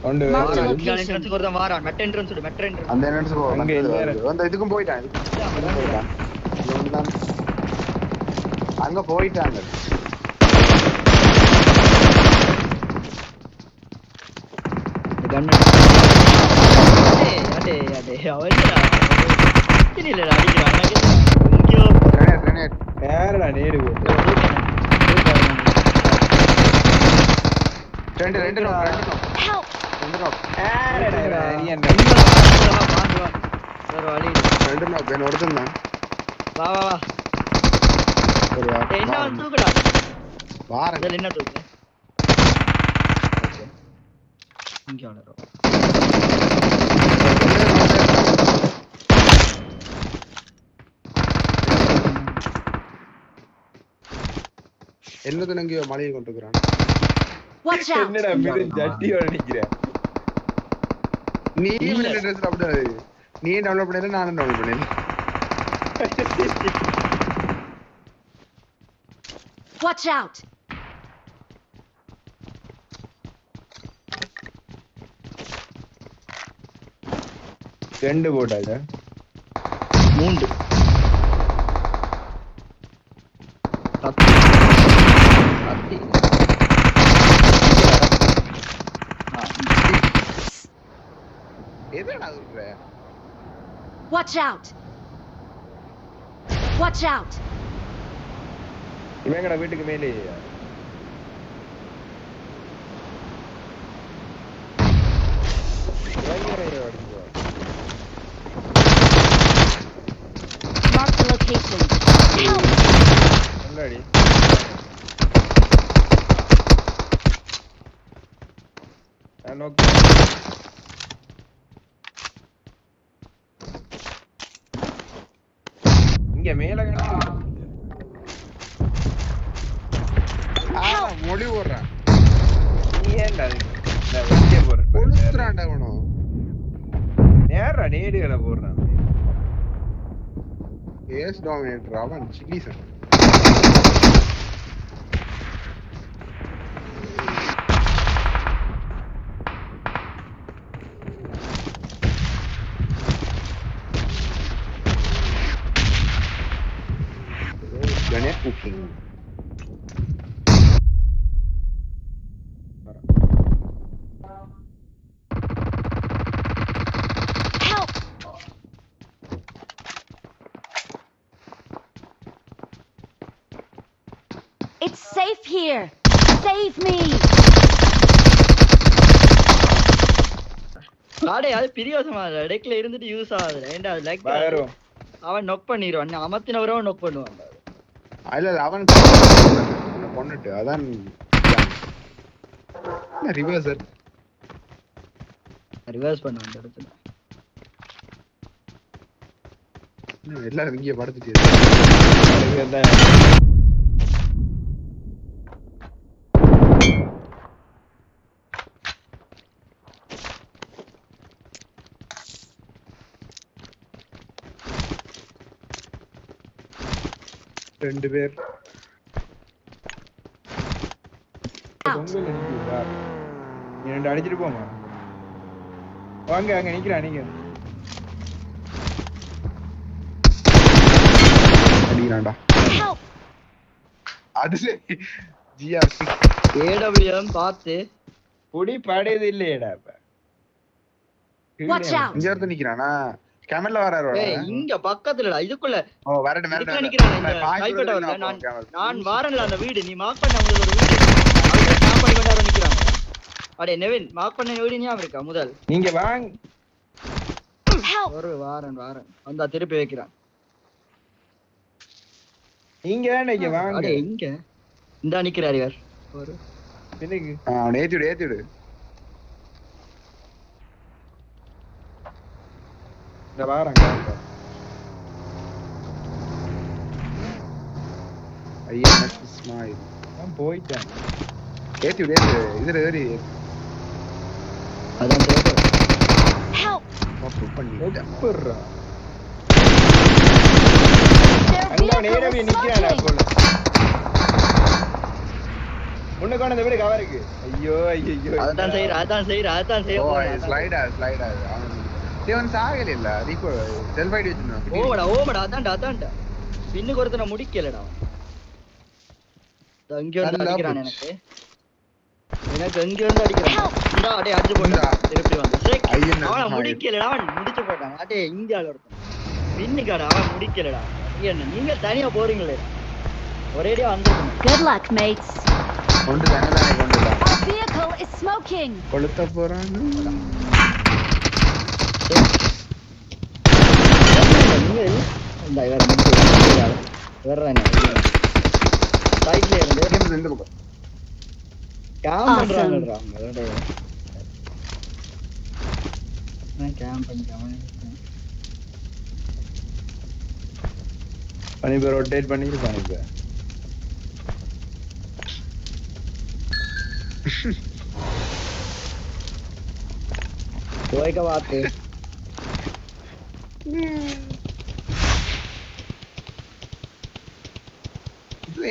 அந்த இதுக்கும் போயிட்டான் அங்க போயிட்டாங்க. என்னதுனங்கயோ மலையை கொண்டுக்குறான். என்னடா மிரு ஜட்டியோட நிக்கிற? நீ என்ன ட்ரெஸ் அப்படியே நீ டவுன்லோட் பண்ணல நானும் டவுன்லோட் பண்ணல. Watch out. ரெண்டு போட்டாங்க. 3 Watch out. Watch out. இவங்கட வீட்டுக்கு மேலே Mark the location. முன்னாடி நோக்கு இங்க மேல மொழி போடுறான். நீ ஏன்டா வெளியே போற கொளுத்துறான்டா அவனோ. நேரா நேடுகளை போடுறான். ஏஸ் டாமினேட்டர் அவன் சில்லிசன். Cooking. Help. It's safe here. Save me. காடே அது பிரியோசமா இல்ல. டெக்ல இருந்துட்டு யூஸ் ஆகாது. ஏண்டா அது லைக் அவன் knock பண்ணிடுவான். அமத்தினவரோ knock பண்ணுவான். இல்ல அவன் கொன்னுட்டு அதான் ரிவர்சர் ரிவர்ஸ் பண்ண அந்த இடத்துல எல்லாரும் இங்கே படுத்துட்டு ரெண்டு பேர் ரெண்டு அடிச்சிட்டு போமா வாங்க அங்க நிக்கிறேன் நீங்க அடிக்கிறான்டா அது ஜிஆர்சி ஏடபிள்யூஎம் பார்த்து புடி படையது இல்லையேடா இப்ப இங்க இருந்து நிக்கிறானா கேமல்ல வராரு இங்க பக்கத்துலடா இதுக்குள்ள ஓ வரட்டும் வரட்டும் நிக்கிறேன் கைப்பட்ட வரல நான் வாரன்ல அந்த வீடு நீ மார்க் பண்ண முதல்ல ஒரு வீடு அவங்க ஸ்டாப் பண்ணி கொண்டார நிக்கறாங்க அடே நெவின் மார்க் பண்ண வீடு ஞாபகம் இருக்கா முதல் நீங்க வாங்க ஒரு வாரன் வந்தா திருப்பி வைக்கிறான் நீங்க நீங்க வாங்க அடே இங்க இந்தா நிக்கறாரு யார் ஒரு பின்னுக்கு அவன் ஏத்திடு இந்த வாரங்க ஐயா ஸ்மைல் நான் போயிட்டேன் ஏத்திடு இதுல ஏறி அதான் தேடு பாப்பு பண்ணிட்டேன் எப்பறா அங்க நேரவே நிக்கறானே போல உனக்கு அந்த வீடு கவருக்கு ஐயோ ஐயோ அதான் செய்யற ஓ ஸ்லைடர் தேவன் சாகல இல்ல ரீகோ செல்ஃப் ஐடி வச்சிருந்தான் ஓமடா அதான்டா பின்னுக்கு ஒருத்தனை முடிக்கலடா அங்க வந்து அடிக்கிறான் எனக்கு அங்க வந்து அடிக்கிறான் இந்தா அடே அடிச்சு போட்டான் திருப்பி வந்து அவன் முடிக்கலடா அவன் முடிச்சு போட்டான் அடே இந்தியால ஒருத்தன் பின்னுக்காடா அவன் முடிக்கலடா நீங்க தனியா போறீங்களே ஒரேடியா வந்து Good luck, mates. கொண்டு தானே Our vehicle is smoking. கொளுத்த போறான் இந்த வர்றேன் சைட்ல இருந்து இந்த பக்கம் கேம் பண்றாங்கடா நான் கேம் பண்ணிட்டேன் பண்ணி போய் ரொட்டேட் பண்ணிருப்பான் இப்ப போய்க்க பாத்து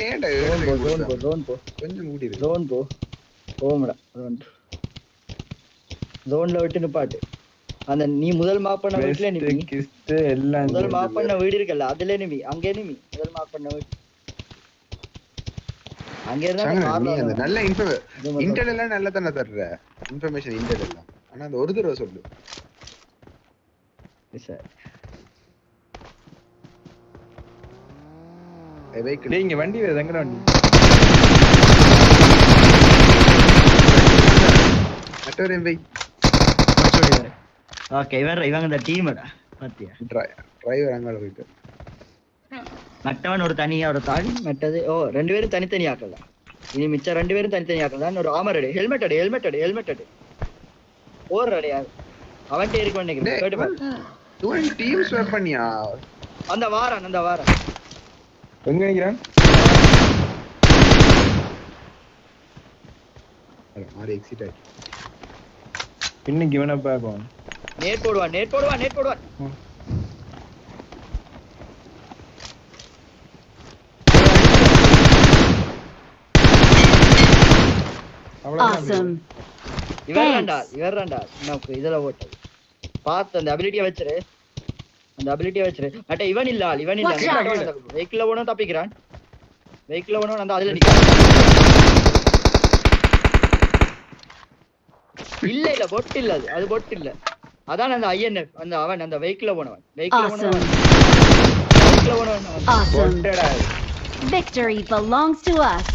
ஏன்டா ஜோன் போ கொஞ்சம் மூடி இருக்கு ஜோன் போ ஓமடா ஜோன்ல விட்டு நிப்பாட்டு அந்த நீ முதல் மார்க் பண்ண வீட்ல நிமி கிஸ்ட் எல்லாம் முதல் மார்க் பண்ண வீடு இருக்குல்ல அதுல நிமி அங்கே நிமி முதல் மார்க் பண்ண வீடு அங்க இருந்தா நீ அந்த நல்ல இன்டெல் எல்லாம் நல்ல தான தர்ற இன்ஃபர்மேஷன் இன்டெல் எல்லாம் ஆனா அந்த ஒரு தடவை சொல்லு சார் இங்க வண்டி வேற எங்கடா வண்டி மற்றொரு எம்பை ஓகே இவங்க இந்த டீம்டா பாத்தியா டிரைவர் அங்க போயிட்டு மற்றவன் ஒரு தனியா ஒரு தாடி மற்றது ரெண்டு பேரும் தனித்தனி ஆக்கலாம் இனி மிச்சம் ரெண்டு பேரும் தனித்தனி ஆக்கலாம் ஒரு ஆமர் அடி ஹெல்மெட் அடி ஓர் அடையாது அவன்கிட்ட இருக்க நினைக்கிறேன் டீம் ஸ்வாப் பண்ணியா அந்த வாரம் எங்க நிக்கிறான் மாறி எக்ஸிட் ஆயிட்டு இன்னைக்கு இவனை பாப்போம் நேட் போடுவான் Awesome. இவர்றாண்டா நமக்கு இதுல ஓட்டது பார்த்து அந்த அபிலிட்டியை வச்சிரு மட்ட இவன் இல்ல வெஹிக்கிள்ல போனோம் தப்பிக்கிறான் வெஹிக்கிள்ல போனோம் அந்த அதுல இல்ல பொட் இல்ல அது பொட் இல்ல அதான் அந்த ஐஎன்எஃப் அந்த அவன் அந்த வெஹிக்கிள்ல போனவன் Awesome. Victory belongs to us.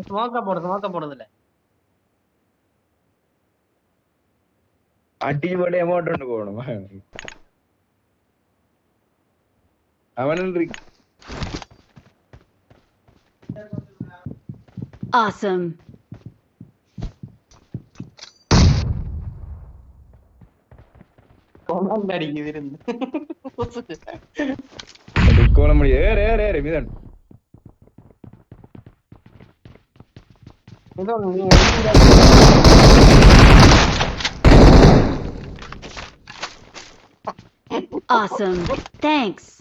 ஸ்மோக்க போடுறதுல அடிபடி அமௌண்ட் ஒன்று போகணுமா அவன் Awesome. அடிக்குது இருந்து கோல முடியும் ஏறு மிதன் Awesome. Thanks.